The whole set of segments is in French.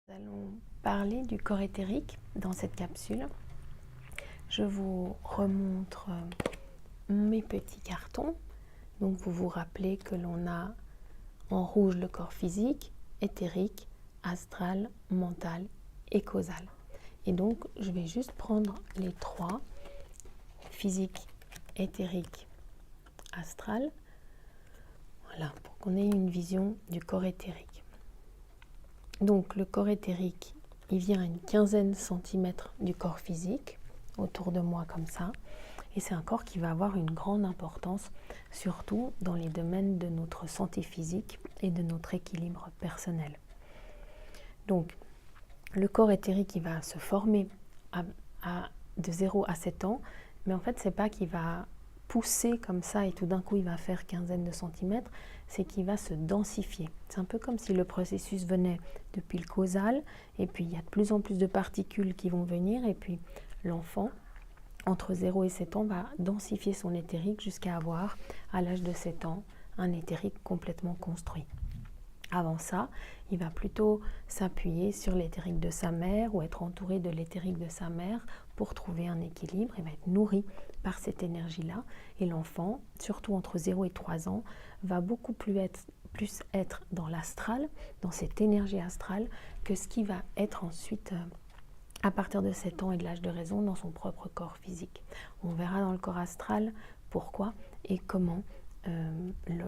Nous allons parler du corps éthérique dans cette capsule. Je vous remontre mes petits cartons. Donc vous vous rappelez que l'on a en rouge le corps physique, éthérique, astral, mental et causal. Et donc je vais juste prendre les trois, physique, éthérique, astral, voilà, pour qu'on ait une vision du corps éthérique. Donc le corps éthérique, il vient à une quinzaine de centimètres du corps physique, autour de moi comme ça. Et c'est un corps qui va avoir une grande importance, surtout dans les domaines de notre santé physique et de notre équilibre personnel. Donc le corps éthérique, il va se former de 0 à 7 ans, mais en fait, c'est pas qu'il va pousser comme ça et tout d'un coup il va faire quinzaine de centimètres, c'est qu'il va se densifier. C'est un peu comme si le processus venait depuis le causal et puis il y a de plus en plus de particules qui vont venir et puis l'enfant entre 0 et 7 ans va densifier son éthérique jusqu'à avoir à l'âge de 7 ans un éthérique complètement construit. Avant ça, il va plutôt s'appuyer sur l'éthérique de sa mère ou être entouré de l'éthérique de sa mère pour trouver un équilibre. Il va être nourri par cette énergie-là. Et l'enfant, surtout entre 0 et 3 ans, va beaucoup plus être dans l'astral, dans cette énergie astrale, que ce qui va être ensuite, à partir de 7 ans et de l'âge de raison, dans son propre corps physique. On verra dans le corps astral pourquoi et comment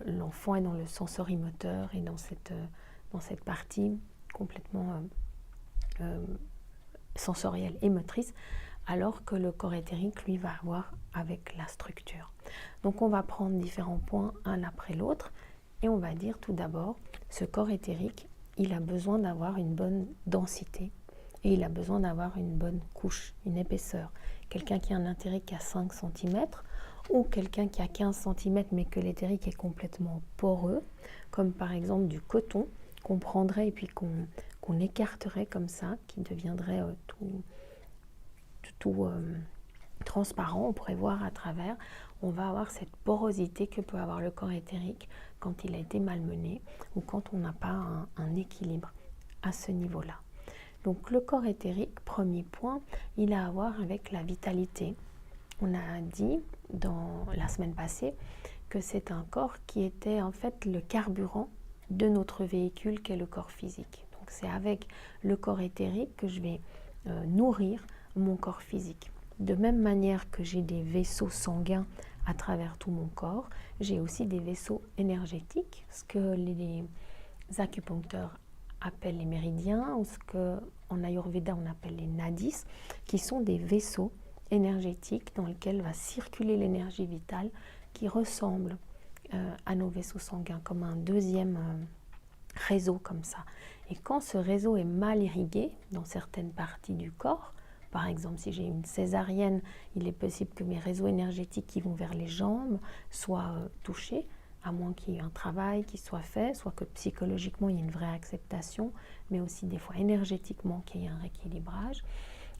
l'enfant est dans le sensorimoteur et dans cette partie complètement sensorielle et motrice, alors que le corps éthérique, lui, va avoir avec la structure. Donc on va prendre différents points un après l'autre et on va dire tout d'abord, ce corps éthérique, il a besoin d'avoir une bonne densité et il a besoin d'avoir une bonne couche, une épaisseur. Quelqu'un qui a un éthérique à 5 cm ou quelqu'un qui a 15 cm mais que l'éthérique est complètement poreux, comme par exemple du coton qu'on prendrait et puis qu'on écarterait comme ça, qui deviendrait tout transparent, on pourrait voir à travers. On va avoir cette porosité que peut avoir le corps éthérique quand il a été malmené ou quand on n'a pas un équilibre à ce niveau-là. Donc le corps éthérique, premier point, il a à voir avec la vitalité. On a dit dans la semaine passée que c'est un corps qui était en fait le carburant de notre véhicule qu'est le corps physique. Donc c'est avec le corps éthérique que je vais nourrir mon corps physique. De même manière que j'ai des vaisseaux sanguins à travers tout mon corps, j'ai aussi des vaisseaux énergétiques, ce que les acupuncteurs appellent les méridiens ou ce qu'en Ayurveda on appelle les nadis, qui sont des vaisseaux énergétique dans lequel va circuler l'énergie vitale qui ressemble à nos vaisseaux sanguins, comme un deuxième réseau comme ça. Et quand ce réseau est mal irrigué dans certaines parties du corps, par exemple si j'ai une césarienne, il est possible que mes réseaux énergétiques qui vont vers les jambes soient touchés, à moins qu'il y ait un travail qui soit fait, soit que psychologiquement il y ait une vraie acceptation, mais aussi des fois énergétiquement qu'il y ait un rééquilibrage.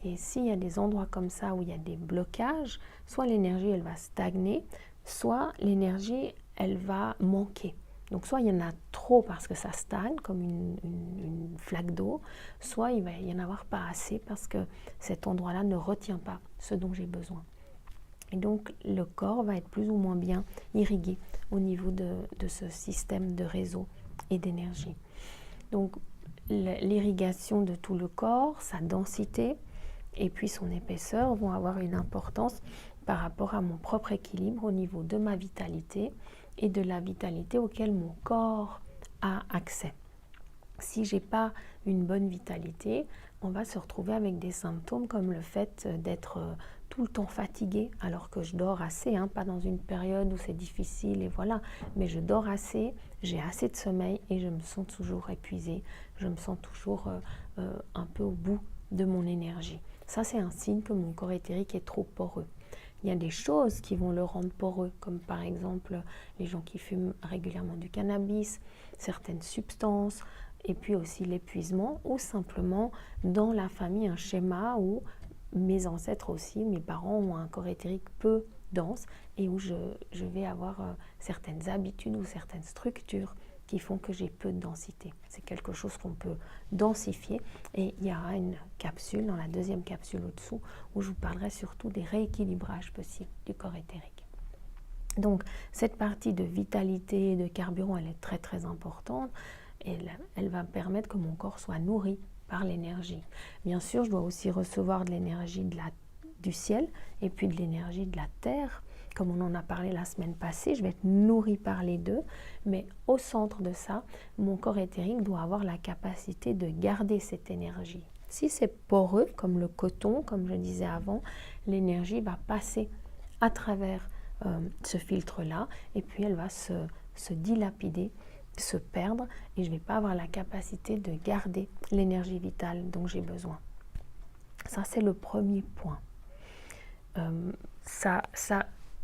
Et s'il y a des endroits comme ça où il y a des blocages, soit l'énergie elle va stagner, soit l'énergie elle va manquer. Donc soit il y en a trop parce que ça stagne comme une flaque d'eau, soit il va y en avoir pas assez parce que cet endroit-là ne retient pas ce dont j'ai besoin. Et donc le corps va être plus ou moins bien irrigué au niveau de ce système de réseau et d'énergie. Donc l'irrigation de tout le corps, sa densité, et puis son épaisseur vont avoir une importance par rapport à mon propre équilibre au niveau de ma vitalité et de la vitalité auquel mon corps a accès. Si je n'ai pas une bonne vitalité, on va se retrouver avec des symptômes comme le fait d'être tout le temps fatigué alors que je dors assez, pas dans une période où c'est difficile et voilà, mais je dors assez, j'ai assez de sommeil et je me sens toujours épuisée, je me sens toujours un peu au bout de mon énergie. Ça, c'est un signe que mon corps éthérique est trop poreux. Il y a des choses qui vont le rendre poreux, comme par exemple les gens qui fument régulièrement du cannabis, certaines substances, et puis aussi l'épuisement, ou simplement dans la famille un schéma où mes ancêtres aussi, mes parents ont un corps éthérique peu dense et où je vais avoir certaines habitudes ou certaines structures qui font que j'ai peu de densité. C'est quelque chose qu'on peut densifier et il y aura une capsule, dans la deuxième capsule au-dessous, où je vous parlerai surtout des rééquilibrages possibles du corps éthérique. Donc cette partie de vitalité et de carburant, elle est très très importante et elle va permettre que mon corps soit nourri par l'énergie. Bien sûr, je dois aussi recevoir de l'énergie du ciel et puis de l'énergie de la terre. Comme on en a parlé la semaine passée, je vais être nourri par les deux, mais au centre de ça, mon corps éthérique doit avoir la capacité de garder cette énergie. Si c'est poreux, comme le coton, comme je disais avant, l'énergie va passer à travers ce filtre-là, et puis elle va se dilapider, se perdre, et je ne vais pas avoir la capacité de garder l'énergie vitale dont j'ai besoin. Ça, c'est le premier point.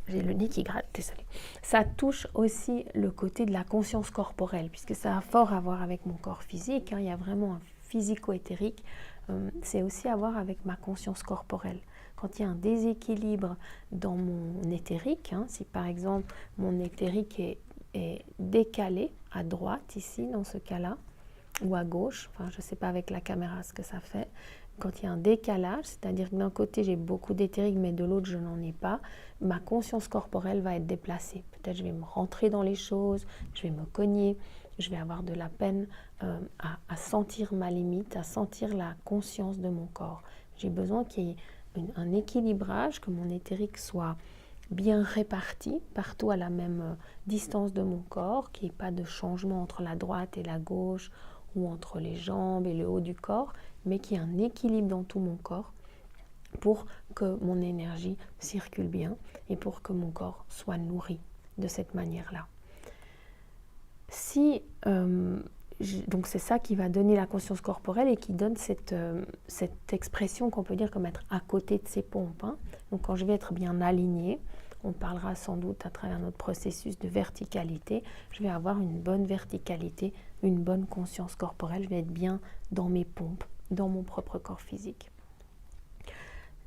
J'ai le nez qui gratte, désolé. Ça touche aussi le côté de la conscience corporelle, puisque ça a fort à voir avec mon corps physique. Il y a vraiment un physico-éthérique. C'est aussi à voir avec ma conscience corporelle. Quand il y a un déséquilibre dans mon éthérique, si par exemple mon éthérique est décalé à droite, ici, dans ce cas-là, ou à gauche, enfin je ne sais pas avec la caméra ce que ça fait, quand il y a un décalage, c'est-à-dire que d'un côté j'ai beaucoup d'éthérique mais de l'autre je n'en ai pas, ma conscience corporelle va être déplacée. Peut-être je vais me rentrer dans les choses, je vais me cogner, je vais avoir de la peine à sentir ma limite, à sentir la conscience de mon corps. J'ai besoin qu'il y ait un équilibrage, que mon éthérique soit bien réparti partout à la même distance de mon corps, qu'il n'y ait pas de changement entre la droite et la gauche ou entre les jambes et le haut du corps, mais qu'il y ait un équilibre dans tout mon corps pour que mon énergie circule bien et pour que mon corps soit nourri de cette manière-là. Donc c'est ça qui va donner la conscience corporelle et qui donne cette expression qu'on peut dire comme être à côté de ses pompes. Donc quand je vais être bien alignée, on parlera sans doute à travers notre processus de verticalité, je vais avoir une bonne verticalité, une bonne conscience corporelle, je vais être bien dans mes pompes, dans mon propre corps physique.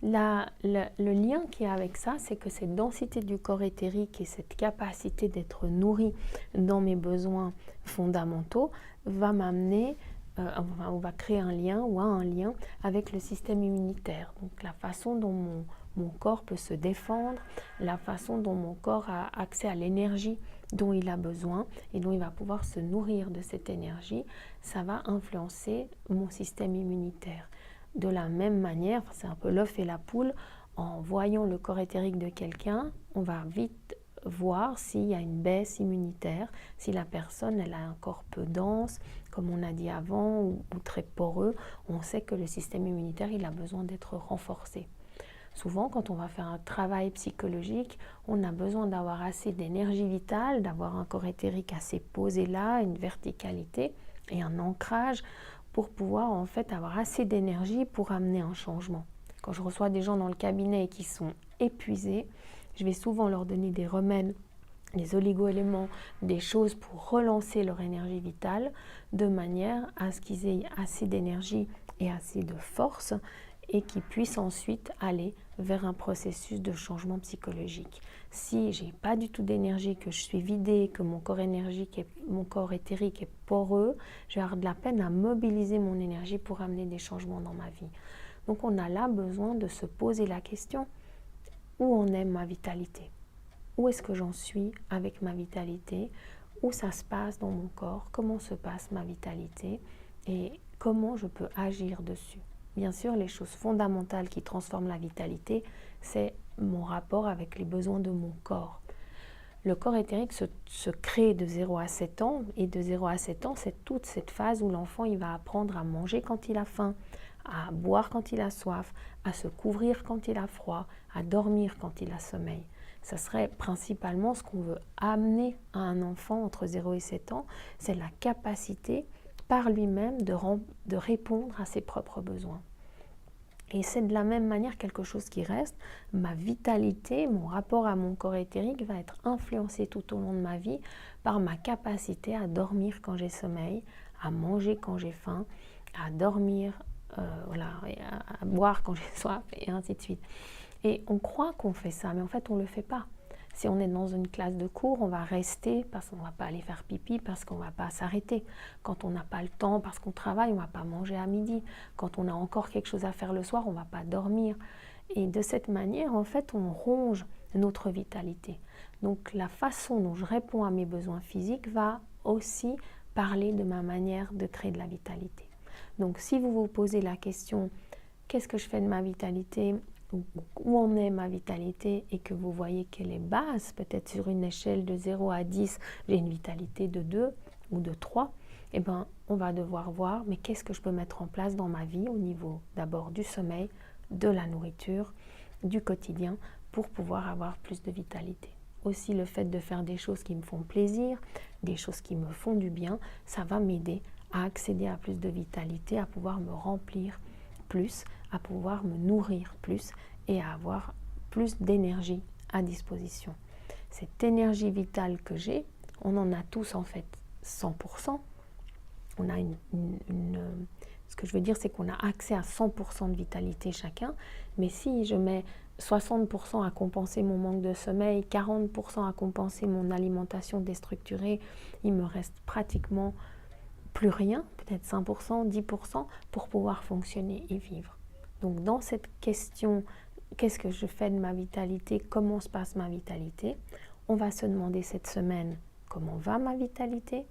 Le lien qu'il y a avec ça, c'est que cette densité du corps éthérique et cette capacité d'être nourri dans mes besoins fondamentaux va m'amener, on va créer un lien ou un lien avec le système immunitaire. Donc la façon dont mon corps peut se défendre, la façon dont mon corps a accès à l'énergie dont il a besoin et dont il va pouvoir se nourrir de cette énergie, ça va influencer mon système immunitaire. De la même manière, c'est un peu l'œuf et la poule, en voyant le corps éthérique de quelqu'un, on va vite voir s'il y a une baisse immunitaire, si la personne elle a un corps peu dense, comme on a dit avant, ou très poreux, on sait que le système immunitaire il a besoin d'être renforcé. Souvent, quand on va faire un travail psychologique, on a besoin d'avoir assez d'énergie vitale, d'avoir un corps éthérique assez posé là, une verticalité et un ancrage pour pouvoir en fait avoir assez d'énergie pour amener un changement. Quand je reçois des gens dans le cabinet qui sont épuisés, je vais souvent leur donner des remèdes, des oligo-éléments, des choses pour relancer leur énergie vitale de manière à ce qu'ils aient assez d'énergie et assez de force et qu'ils puissent ensuite aller vers un processus de changement psychologique. Si je n'ai pas du tout d'énergie, que je suis vidée, que mon corps éthérique est poreux, je vais avoir de la peine à mobiliser mon énergie pour amener des changements dans ma vie. Donc on a là besoin de se poser la question, où en est ma vitalité? Où est-ce que j'en suis avec ma vitalité? Où ça se passe dans mon corps? Comment se passe ma vitalité? Et comment je peux agir dessus? Bien sûr, les choses fondamentales qui transforment la vitalité, c'est mon rapport avec les besoins de mon corps. Le corps éthérique se crée de 0 à 7 ans, et de 0 à 7 ans, c'est toute cette phase où l'enfant il va apprendre à manger quand il a faim, à boire quand il a soif, à se couvrir quand il a froid, à dormir quand il a sommeil. Ça serait principalement ce qu'on veut amener à un enfant entre 0 et 7 ans, c'est la capacité par lui-même de répondre à ses propres besoins. Et c'est de la même manière quelque chose qui reste. Ma vitalité, mon rapport à mon corps éthérique va être influencé tout au long de ma vie par ma capacité à dormir quand j'ai sommeil, à manger quand j'ai faim, à dormir, à boire quand j'ai soif, et ainsi de suite. Et on croit qu'on fait ça, mais en fait on ne le fait pas. Si on est dans une classe de cours, on va rester parce qu'on ne va pas aller faire pipi, parce qu'on ne va pas s'arrêter. Quand on n'a pas le temps, parce qu'on travaille, on ne va pas manger à midi. Quand on a encore quelque chose à faire le soir, on ne va pas dormir. Et de cette manière, en fait, on ronge notre vitalité. Donc la façon dont je réponds à mes besoins physiques va aussi parler de ma manière de créer de la vitalité. Donc si vous vous posez la question, qu'est-ce que je fais de ma vitalité, où en est ma vitalité, et que vous voyez qu'elle est basse, peut-être sur une échelle de 0 à 10, j'ai une vitalité de 2 ou de 3, eh bien, on va devoir voir, mais qu'est-ce que je peux mettre en place dans ma vie au niveau d'abord du sommeil, de la nourriture, du quotidien, pour pouvoir avoir plus de vitalité. Aussi, le fait de faire des choses qui me font plaisir, des choses qui me font du bien, ça va m'aider à accéder à plus de vitalité, à pouvoir me remplir plus, à pouvoir me nourrir plus et à avoir plus d'énergie à disposition. Cette énergie vitale que j'ai, on en a tous en fait 100%. On a ce que je veux dire, c'est qu'on a accès à 100% de vitalité chacun, mais si je mets 60% à compenser mon manque de sommeil, 40% à compenser mon alimentation déstructurée, il me reste pratiquement plus rien, peut-être 5%, 10% pour pouvoir fonctionner et vivre. Donc dans cette question, qu'est-ce que je fais de ma vitalité, comment se passe ma vitalité, on va se demander cette semaine comment va ma vitalité.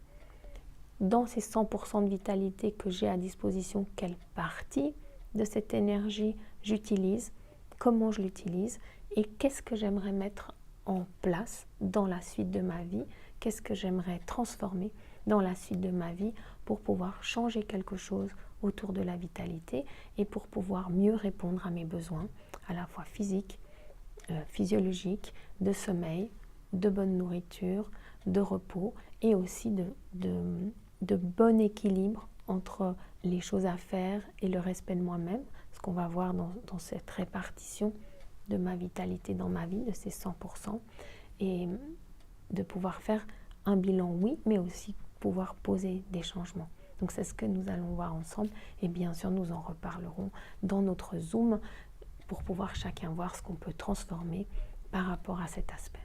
Dans ces 100% de vitalité que j'ai à disposition, quelle partie de cette énergie j'utilise, comment je l'utilise et qu'est-ce que j'aimerais mettre en place dans la suite de ma vie, qu'est-ce que j'aimerais transformer dans la suite de ma vie pour pouvoir changer quelque chose autour de la vitalité et pour pouvoir mieux répondre à mes besoins, à la fois physiques, physiologiques, de sommeil, de bonne nourriture, de repos et aussi de bon équilibre entre les choses à faire et le respect de moi-même, ce qu'on va voir dans cette répartition de ma vitalité dans ma vie, de ces 100%, et de pouvoir faire un bilan, oui, mais aussi pouvoir poser des changements. Donc c'est ce que nous allons voir ensemble et bien sûr nous en reparlerons dans notre Zoom pour pouvoir chacun voir ce qu'on peut transformer par rapport à cet aspect.